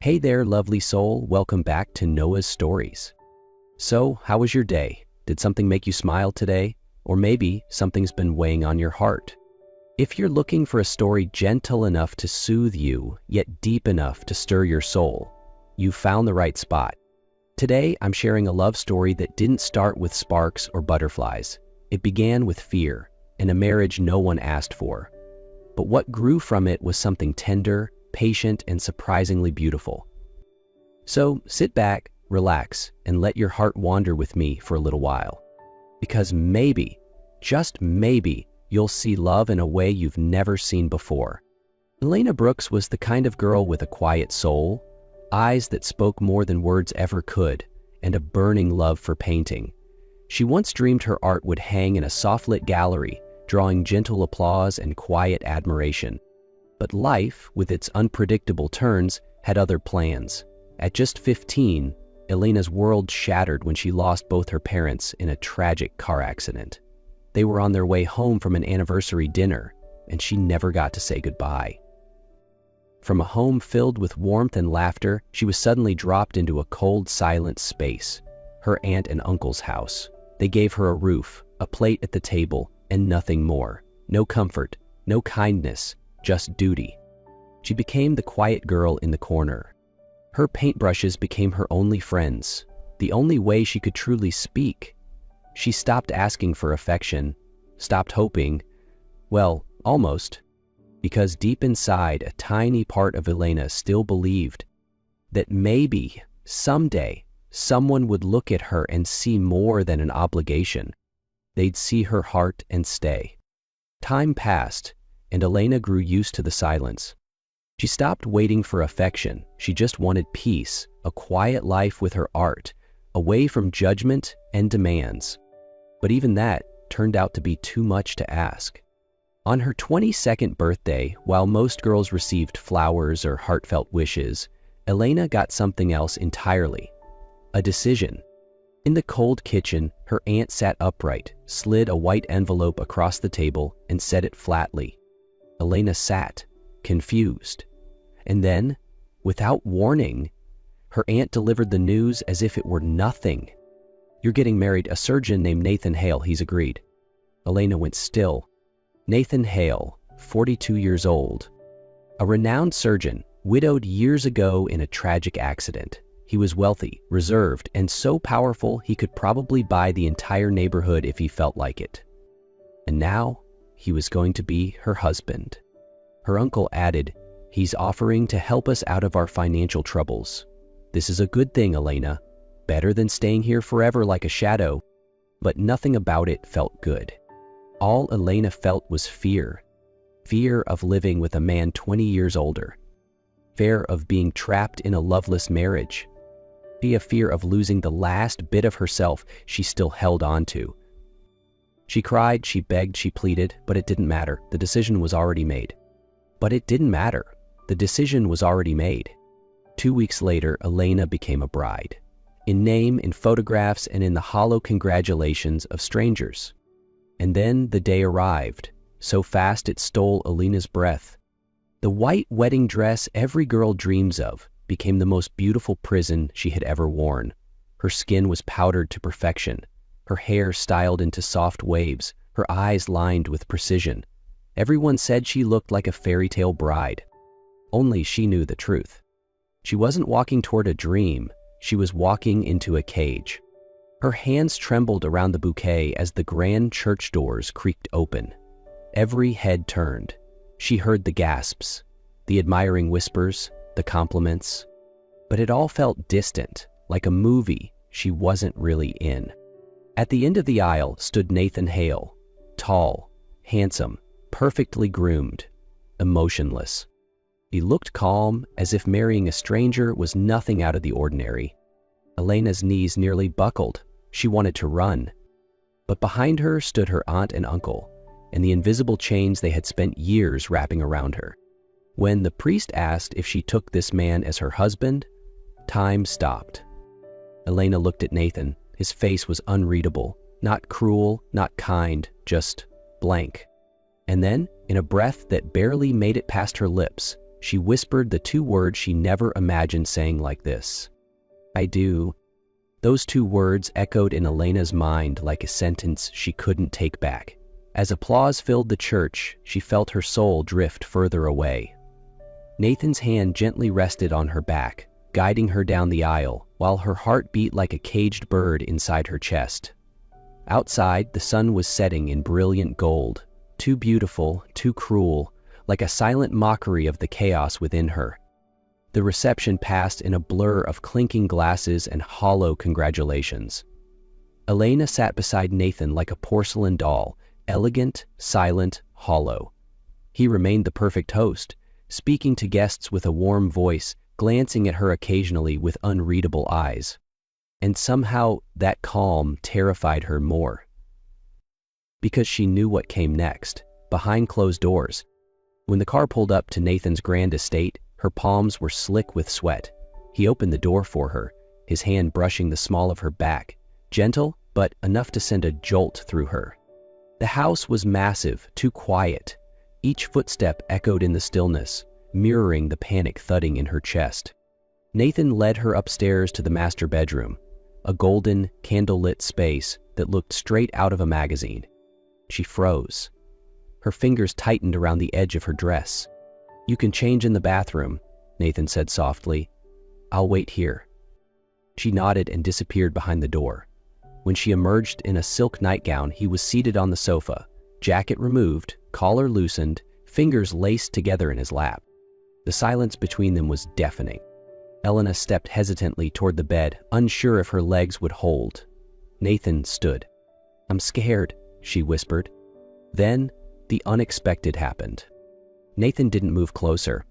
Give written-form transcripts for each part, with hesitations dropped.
Hey there, lovely soul. Welcome back to Noah's Stories. So, how was your day? Did something make you smile today? Or maybe something's been weighing on your heart. If you're looking for a story gentle enough to soothe you, yet deep enough to stir your soul, you've found the right spot. Today, I'm sharing a love story that didn't start with sparks or butterflies. It began with fear and a marriage no one asked for. But what grew from it was something tender, patient, and surprisingly beautiful. So sit back, relax, and let your heart wander with me for a little while. Because maybe, just maybe, you'll see love in a way you've never seen before. Elena Brooks was the kind of girl with a quiet soul, eyes that spoke more than words ever could, and a burning love for painting. She once dreamed her art would hang in a soft-lit gallery, drawing gentle applause and quiet admiration. But life, with its unpredictable turns, had other plans. At just 15, Elena's world shattered when she lost both her parents in a tragic car accident. They were on their way home from an anniversary dinner, and she never got to say goodbye. From a home filled with warmth and laughter, she was suddenly dropped into a cold, silent space, her aunt and uncle's house. They gave her a roof, a plate at the table, and nothing more. No comfort, no kindness, just duty. She became the quiet girl in the corner. Her paintbrushes became her only friends, the only way she could truly speak. She stopped asking for affection, stopped hoping, well, almost, because deep inside, a tiny part of Elena still believed that maybe, someday, someone would look at her and see more than an obligation. They'd see her heart and stay. Time passed, and Elena grew used to the silence. She stopped waiting for affection. She just wanted peace, a quiet life with her art, away from judgment and demands. But even that turned out to be too much to ask. On her 22nd birthday, while most girls received flowers or heartfelt wishes, Elena got something else entirely. A decision. In the cold kitchen, her aunt sat upright, slid a white envelope across the table, and set it flatly. Elena sat, confused. And then, without warning, her aunt delivered the news as if it were nothing. "You're getting married, a surgeon named Nathan Hale, he's agreed." Elena went still. Nathan Hale, 42 years old. A renowned surgeon, widowed years ago in a tragic accident. He was wealthy, reserved, and so powerful he could probably buy the entire neighborhood if he felt like it. And now, he was going to be her husband. Her uncle added, "He's offering to help us out of our financial troubles. This is a good thing, Elena. Better than staying here forever like a shadow." But nothing about it felt good. All Elena felt was fear. Fear of living with a man 20 years older. Fear of being trapped in a loveless marriage. A fear of losing the last bit of herself she still held on to. She cried, she begged, she pleaded, but it didn't matter. The decision was already made. But it didn't matter. The decision was already made. 2 weeks later, Elena became a bride. In name, in photographs, and in the hollow congratulations of strangers. And then the day arrived, so fast it stole Elena's breath. The white wedding dress every girl dreams of became the most beautiful prison she had ever worn. Her skin was powdered to perfection, her hair styled into soft waves, her eyes lined with precision. Everyone said she looked like a fairy tale bride. Only she knew the truth. She wasn't walking toward a dream, she was walking into a cage. Her hands trembled around the bouquet as the grand church doors creaked open. Every head turned. She heard the gasps, the admiring whispers, the compliments. But it all felt distant, like a movie she wasn't really in. At the end of the aisle stood Nathan Hale, tall, handsome, perfectly groomed, emotionless. He looked calm, as if marrying a stranger was nothing out of the ordinary. Elena's knees nearly buckled. She wanted to run. But behind her stood her aunt and uncle, and the invisible chains they had spent years wrapping around her. When the priest asked if she took this man as her husband, time stopped. Elena looked at Nathan. His face was unreadable, not cruel, not kind, just blank. And then, in a breath that barely made it past her lips, she whispered the two words she never imagined saying like this. "I do." Those two words echoed in Elena's mind like a sentence she couldn't take back. As applause filled the church, she felt her soul drift further away. Nathan's hand gently rested on her back, guiding her down the aisle, while her heart beat like a caged bird inside her chest. Outside, the sun was setting in brilliant gold, too beautiful, too cruel, like a silent mockery of the chaos within her. The reception passed in a blur of clinking glasses and hollow congratulations. Elena sat beside Nathan like a porcelain doll, elegant, silent, hollow. He remained the perfect host, speaking to guests with a warm voice, glancing at her occasionally with unreadable eyes. And somehow that calm terrified her more. Because she knew what came next, behind closed doors. When the car pulled up to Nathan's grand estate, her palms were slick with sweat. He opened the door for her, his hand brushing the small of her back, gentle but enough to send a jolt through her. The house was massive, too quiet. Each footstep echoed in the stillness, mirroring the panic thudding in her chest. Nathan led her upstairs to the master bedroom, a golden, candlelit space that looked straight out of a magazine. She froze. Her fingers tightened around the edge of her dress. "You can change in the bathroom," Nathan said softly. "I'll wait here." She nodded and disappeared behind the door. When she emerged in a silk nightgown, he was seated on the sofa, jacket removed, collar loosened, fingers laced together in his lap. The silence between them was deafening. Elena stepped hesitantly toward the bed, unsure if her legs would hold. Nathan stood. "I'm scared," she whispered. Then, the unexpected happened. Nathan didn't move closer.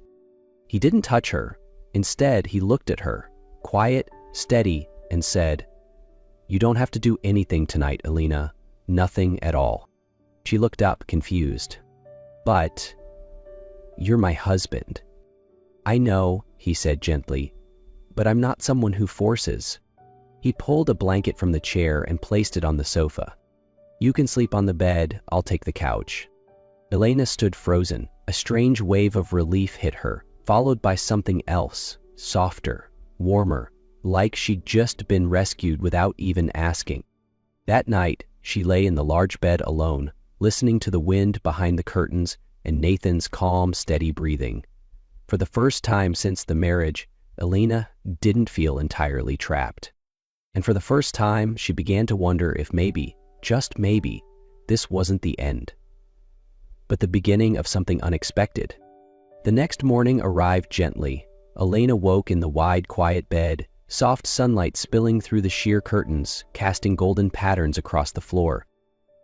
He didn't touch her. Instead, he looked at her, quiet, steady, and said, "You don't have to do anything tonight, Elena. Nothing at all." She looked up, confused. "But you're my husband." "I know," he said gently, "but I'm not someone who forces." He pulled a blanket from the chair and placed it on the sofa. "You can sleep on the bed, I'll take the couch." Elena stood frozen. A strange wave of relief hit her, followed by something else, softer, warmer, like she'd just been rescued without even asking. That night, she lay in the large bed alone, listening to the wind behind the curtains and Nathan's calm, steady breathing. For the first time since the marriage, Elena didn't feel entirely trapped. And for the first time, she began to wonder if maybe, just maybe, this wasn't the end, but the beginning of something unexpected. The next morning arrived gently. Elena woke in the wide, quiet bed, soft sunlight spilling through the sheer curtains, casting golden patterns across the floor.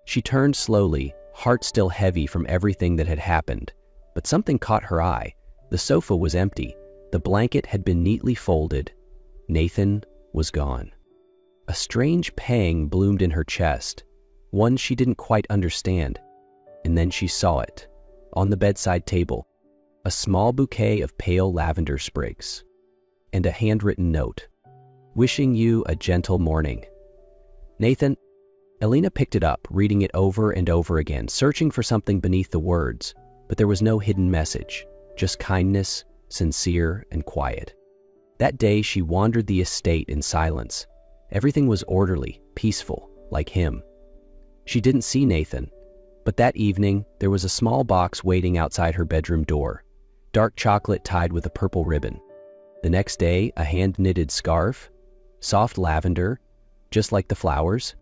She turned slowly, heart still heavy from everything that had happened, but something caught her eye. The sofa was empty. The blanket had been neatly folded. Nathan was gone. A strange pang bloomed in her chest, one she didn't quite understand. And then she saw it, on the bedside table, a small bouquet of pale lavender sprigs, and a handwritten note, "Wishing you a gentle morning." "Nathan." Elena picked it up, reading it over and over again, searching for something beneath the words, but there was no hidden message, just kindness, sincere and quiet. That day she wandered the estate in silence. Everything was orderly, peaceful, like him. She didn't see Nathan. But that evening, there was a small box waiting outside her bedroom door, dark chocolate tied with a purple ribbon. The next day, a hand-knitted scarf, soft lavender, just like the flowers.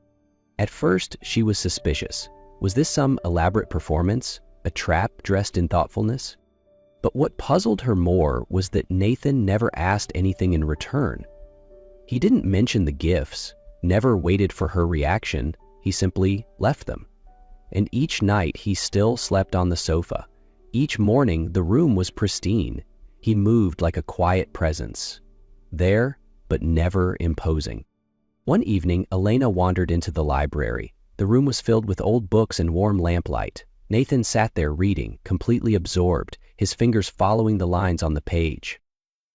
At first, she was suspicious. Was this some elaborate performance, a trap dressed in thoughtfulness? But what puzzled her more was that Nathan never asked anything in return. He didn't mention the gifts, never waited for her reaction, he simply left them. And each night he still slept on the sofa. Each morning the room was pristine. He moved like a quiet presence. There, but never imposing. One evening, Elena wandered into the library. The room was filled with old books and warm lamplight. Nathan sat there reading, completely absorbed, his fingers following the lines on the page.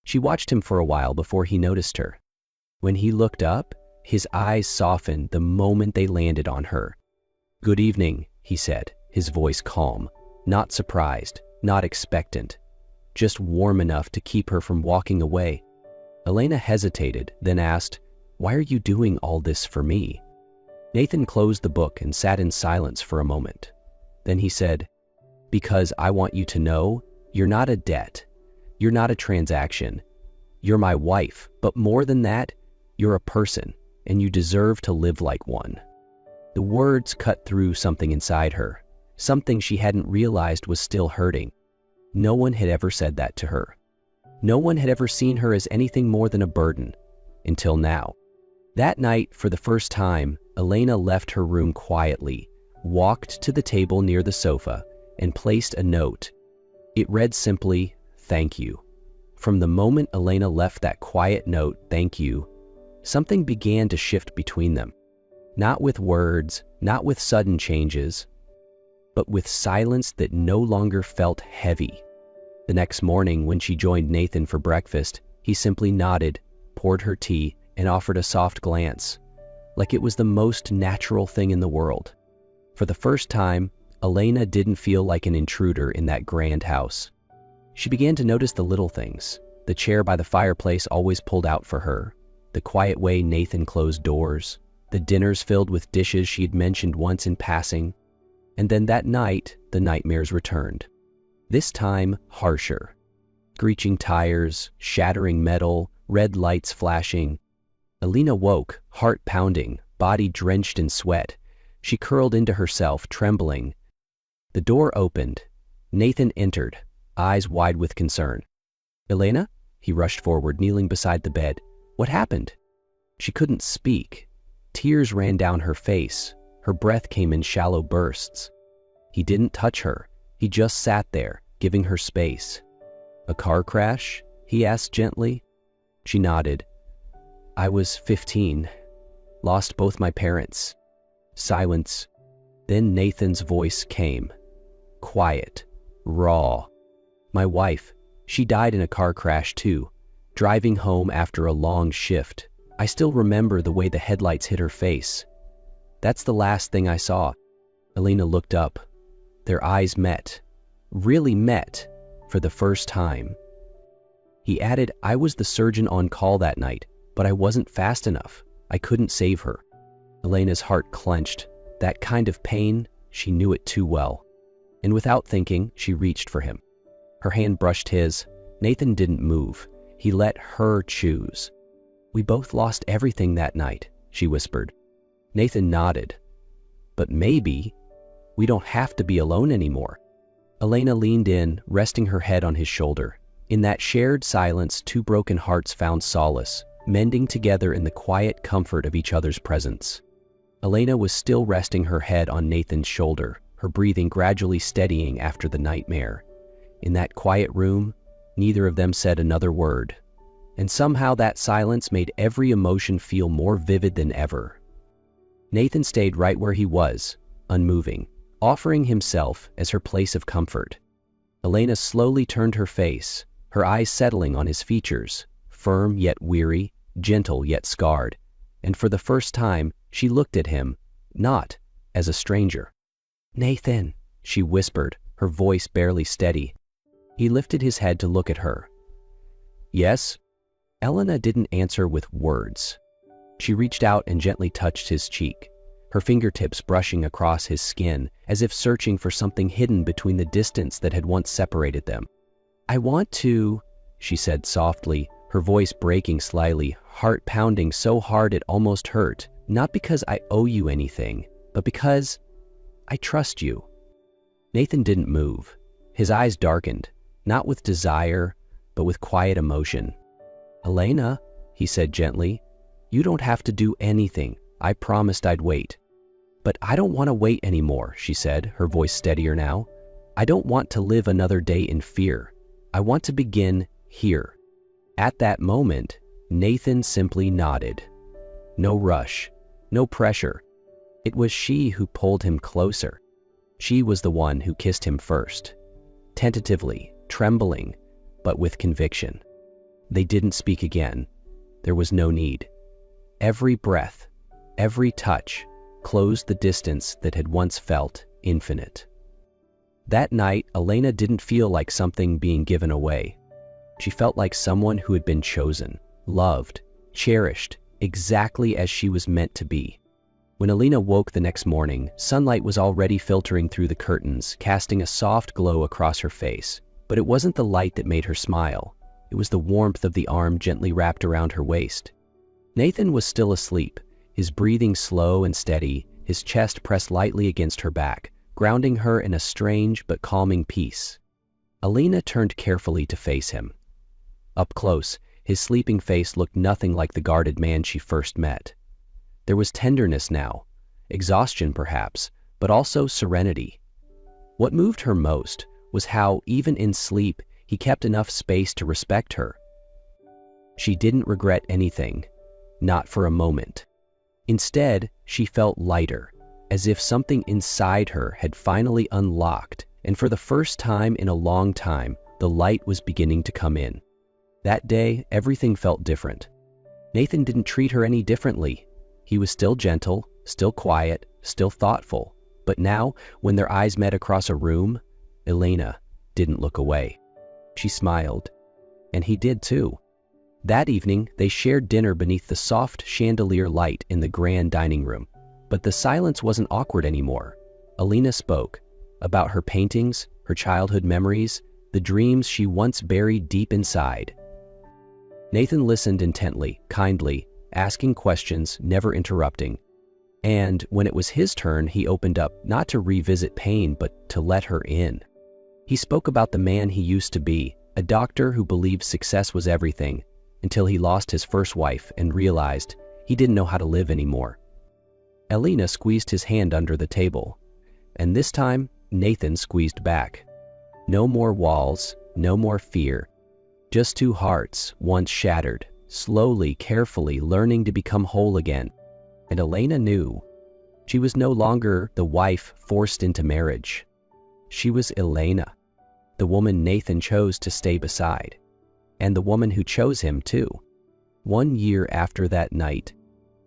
She watched him for a while before he noticed her. When he looked up, his eyes softened the moment they landed on her. "Good evening," he said, his voice calm, not surprised, not expectant. just warm enough to keep her from walking away. Elena hesitated, then asked, "Why are you doing all this for me?" Nathan closed the book and sat in silence for a moment. Then he said, "Because I want you to know you're not a debt. You're not a transaction. You're my wife, but more than that, you're a person, and you deserve to live like one." The words cut through something inside her, something she hadn't realized was still hurting. No one had ever said that to her. No one had ever seen her as anything more than a burden, until now. That night, for the first time, Elena left her room quietly, walked to the table near the sofa, and placed a note. It read simply, "Thank you." From the moment Elena left that quiet note, "Thank you," something began to shift between them. Not with words, not with sudden changes, but with silence that no longer felt heavy. The next morning, when she joined Nathan for breakfast, he simply nodded, poured her tea, and offered a soft glance, like it was the most natural thing in the world. For the first time, Elena didn't feel like an intruder in that grand house. She began to notice the little things: the chair by the fireplace always pulled out for her, the quiet way Nathan closed doors, the dinners filled with dishes she had mentioned once in passing. And then that night, the nightmares returned. This time, harsher. Screeching tires, shattering metal, red lights flashing. Elena woke, heart pounding, body drenched in sweat. She curled into herself, trembling. The door opened. Nathan entered, eyes wide with concern. "Elena?" He rushed forward, kneeling beside the bed. "What happened?" She couldn't speak. Tears ran down her face. Her breath came in shallow bursts. He didn't touch her. He just sat there, giving her space. "A car crash?" he asked gently. She nodded. "I was 15. Lost both my parents." Silence. Then Nathan's voice came. Quiet. Raw. "My wife. She died in a car crash too. Driving home after a long shift. I still remember the way the headlights hit her face. That's the last thing I saw." Elena looked up. Their eyes met. Really met. For the first time. He added, "I was the surgeon on call that night, but I wasn't fast enough. I couldn't save her." Elena's heart clenched. That kind of pain, she knew it too well. And without thinking, she reached for him. Her hand brushed his. Nathan didn't move. He let her choose. "We both lost everything that night," she whispered. Nathan nodded. "But maybe we don't have to be alone anymore." Elena leaned in, resting her head on his shoulder. In that shared silence, two broken hearts found solace, mending together in the quiet comfort of each other's presence. Elena was still resting her head on Nathan's shoulder, her breathing gradually steadying after the nightmare. In that quiet room, neither of them said another word. And somehow that silence made every emotion feel more vivid than ever. Nathan stayed right where he was, unmoving, offering himself as her place of comfort. Elena slowly turned her face, her eyes settling on his features, firm yet weary, gentle yet scarred, and for the first time she looked at him, not as a stranger. "Nathan," she whispered, her voice barely steady. He lifted his head to look at her. "Yes?" Elena didn't answer with words. She reached out and gently touched his cheek, her fingertips brushing across his skin, as if searching for something hidden between the distance that had once separated them. "I want to," she said softly, her voice breaking slightly, heart pounding so hard it almost hurt, "not because I owe you anything, but because I trust you." Nathan didn't move. His eyes darkened, not with desire, but with quiet emotion. "Elena," he said gently, "you don't have to do anything. I promised I'd wait." "But I don't want to wait anymore," she said, her voice steadier now. "I don't want to live another day in fear. I want to begin here." At that moment, Nathan simply nodded. No rush, no pressure. It was she who pulled him closer. She was the one who kissed him first. Tentatively, trembling, but with conviction. They didn't speak again. There was no need. Every breath, every touch, closed the distance that had once felt infinite. That night, Elena didn't feel like something being given away. She felt like someone who had been chosen, loved, cherished, exactly as she was meant to be. When Elena woke the next morning, sunlight was already filtering through the curtains, casting a soft glow across her face. But it wasn't the light that made her smile. It was the warmth of the arm gently wrapped around her waist. Nathan was still asleep, his breathing slow and steady, his chest pressed lightly against her back, grounding her in a strange but calming peace. Elena turned carefully to face him. Up close, his sleeping face looked nothing like the guarded man she first met. There was tenderness now, exhaustion perhaps, but also serenity. What moved her most was how, even in sleep, he kept enough space to respect her. She didn't regret anything, not for a moment. Instead, she felt lighter, as if something inside her had finally unlocked, and for the first time in a long time, the light was beginning to come in. That day, everything felt different. Nathan didn't treat her any differently. He was still gentle, still quiet, still thoughtful. But now, when their eyes met across a room, Elena didn't look away. She smiled, and he did too. That evening, they shared dinner beneath the soft chandelier light in the grand dining room. But the silence wasn't awkward anymore. Elena spoke about her paintings, her childhood memories, the dreams she once buried deep inside. Nathan listened intently, kindly, asking questions, never interrupting. And when it was his turn, he opened up, not to revisit pain, but to let her in. He spoke about the man he used to be, a doctor who believed success was everything, until he lost his first wife and realized he didn't know how to live anymore. Elena squeezed his hand under the table, and this time, Nathan squeezed back. No more walls, no more fear. Just two hearts, once shattered, slowly, carefully learning to become whole again. And Elena knew. She was no longer the wife forced into marriage. She was Elena, the woman Nathan chose to stay beside, and the woman who chose him too. 1 year after that night,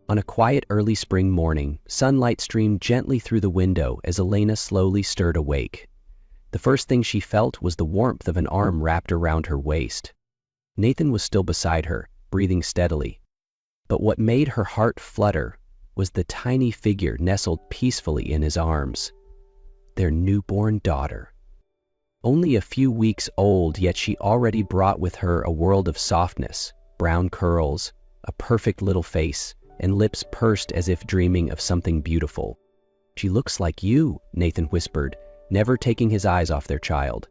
on a quiet early spring morning, sunlight streamed gently through the window as Elena slowly stirred awake. The first thing she felt was the warmth of an arm wrapped around her waist. Nathan was still beside her, breathing steadily. But what made her heart flutter was the tiny figure nestled peacefully in his arms. Their newborn daughter. Only a few weeks old, yet she already brought with her a world of softness, brown curls, a perfect little face, and lips pursed as if dreaming of something beautiful. "She looks like you," Nathan whispered, never taking his eyes off their child.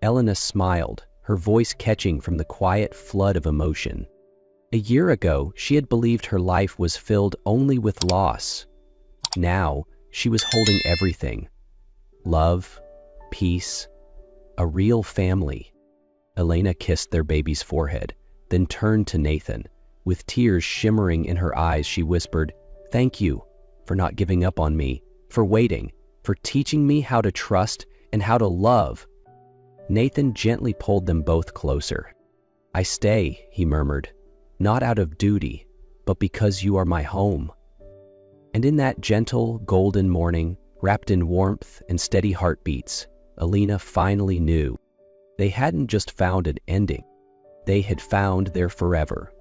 Elena smiled, her voice catching from the quiet flood of emotion. A year ago, she had believed her life was filled only with loss. Now, she was holding everything. Love, peace, a real family. Elena kissed their baby's forehead, then turned to Nathan. With tears shimmering in her eyes, she whispered, "Thank you for not giving up on me, for waiting, for teaching me how to trust and how to love." Nathan gently pulled them both closer. "I stay," he murmured, "not out of duty, but because you are my home." And in that gentle, golden morning, wrapped in warmth and steady heartbeats, Elena finally knew. They hadn't just found an ending. They had found their forever.